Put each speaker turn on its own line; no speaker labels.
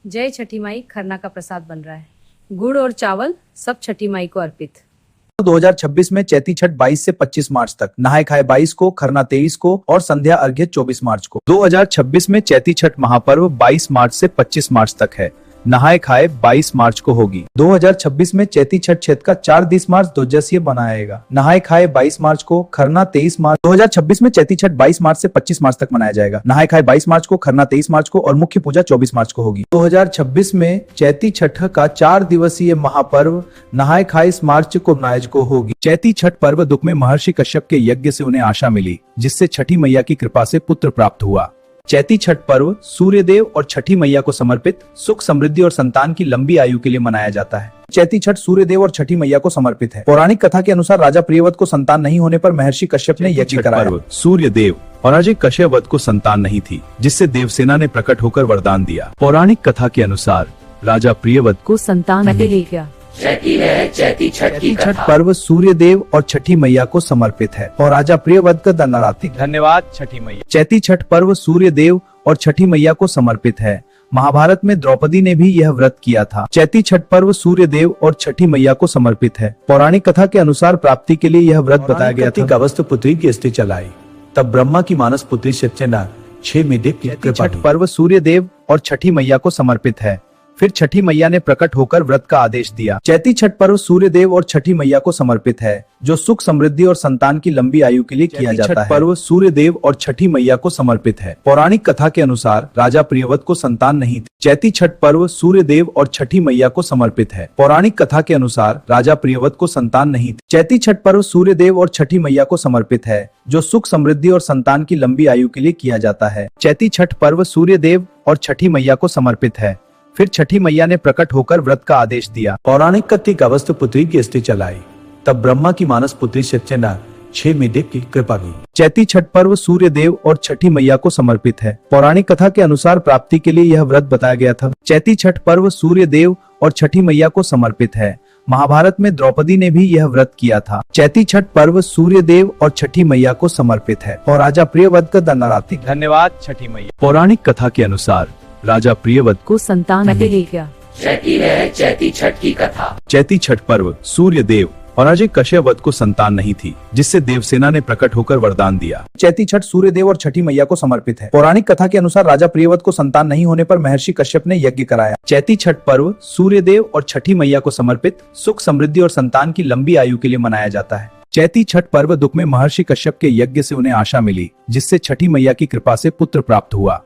जय छठी माई। खरना का प्रसाद बन रहा है, गुड़ और चावल सब छठी माई को अर्पित।
2026 में चैती छठ 22 से 25 मार्च तक, नहाय खाए 22 को, खरना 23 को और संध्या अर्घ्य 24 मार्च को। 2026 में चैती छठ महापर्व 22 मार्च से 25 मार्च तक है, नहाय खाए 22 मार्च को होगी। 2026 में चैती छठ क्षेत्र का 4 मार्च ध्वजसीय बनाएगा, नहाय खाए 22 मार्च को, खरना 23 मार्च। 2026 में चैती छठ 22 मार्च से 25 मार्च तक मनाया जाएगा, नहाय खाए 22 मार्च को, खरना 23 मार्च को और मुख्य पूजा 24 मार्च को होगी। 2026 में चैती छठ का 4 दिवसीय महापर्व नहाय खाए मार्च को नायज को होगी। चैती छठ पर्व दुख में महर्षि कश्यप के यज्ञ से उन्हें आशा मिली, जिससे छठी मैया की कृपा से पुत्र प्राप्त हुआ। चैती छठ पर्व सूर्य देव और छठी मैया को समर्पित, सुख समृद्धि और संतान की लंबी आयु के लिए मनाया जाता है। चैती छठ सूर्य देव और छठी मैया को समर्पित है। पौराणिक कथा के अनुसार राजा प्रियव्रत को संतान नहीं होने पर महर्षि कश्यप ने यज्ञ कराया।
सूर्य देव और राजा कश्यप को संतान नहीं थी, जिससे देवसेना ने प्रकट होकर वरदान दिया। पौराणिक कथा के अनुसार राजा प्रियव्रत
को संतान नहीं गया।
चैती छठ पर्व सूर्य देव और छठी मैया को समर्पित है और राजा प्रियव्रत का दंडाराती।
धन्यवाद छठी मैया।
चैती छठ पर्व सूर्य देव और छठी मैया को समर्पित है। महाभारत में द्रौपदी ने भी यह व्रत किया था। चैती छठ पर्व सूर्य देव और छठी मैया को समर्पित है। पौराणिक कथा के अनुसार प्राप्ति के लिए यह व्रत बताया गया था।
अवस्थ पुत्री की स्त्री चलाई, तब ब्रह्मा की मानस पुत्री सत्यना 6 में देव की कृपा।
छठ पर्व सूर्य देव और छठी मैया को समर्पित है। फिर छठी मैया ने प्रकट होकर व्रत का आदेश दिया। चैती छठ पर्व सूर्य देव और छठी मैया को समर्पित है, जो सुख समृद्धि और संतान की लंबी आयु के लिए किया जाता है। पर्व सूर्य देव और छठी मैया को समर्पित है। पौराणिक कथा के अनुसार राजा प्रियव्रत को संतान नहीं थी। चैती छठ पर्व सूर्य देव और छठी मैया को समर्पित है। पौराणिक कथा के अनुसार राजा प्रियव्रत को संतान नहीं थी। चैती छठ पर्व सूर्य देव और छठी मैया को समर्पित है, जो सुख समृद्धि और संतान की लंबी आयु के लिए किया जाता है। चैती छठ पर्व सूर्य देव और छठी मैया को समर्पित है। फिर छठी मैया ने प्रकट होकर व्रत का आदेश दिया।
पौराणिक कथी अवस्थ पुत्री की स्त्री चलाई, तब ब्रह्मा की मानस पुत्री सत्यना 6 में देव की कृपा की।
चैती छठ पर्व सूर्य देव और छठी मैया को समर्पित है। पौराणिक कथा के अनुसार प्राप्ति के लिए यह व्रत बताया गया था। चैती छठ पर्व सूर्य देव और छठी मैया को समर्पित है। महाभारत में द्रौपदी ने भी यह व्रत किया था। चैती छठ पर्व सूर्य देव और छठी मैया को समर्पित है और राजा प्रियव्रत का दंडाराती।
धन्यवाद छठी मैया। पौराणिक कथा के अनुसार राजा प्रियव्रत
को संतान नहीं गया।
चैती छठ की कथा।
चैती छठ पर्व सूर्य देव और राजा कश्यप को संतान नहीं थी, जिससे देवसेना ने प्रकट होकर वरदान दिया।
चैती छठ सूर्य देव और छठी मैया को समर्पित है। पौराणिक कथा के अनुसार राजा प्रियव्रत को संतान नहीं होने पर महर्षि कश्यप ने यज्ञ कराया। चैती छठ पर्व सूर्य देव और छठी मैया को समर्पित, सुख समृद्धि और संतान की लंबी आयु के लिए मनाया जाता है। चैती छठ पर्व दुख में महर्षि कश्यप के यज्ञ से उन्हें आशा मिली, जिससे छठी मैया की कृपा से पुत्र प्राप्त हुआ।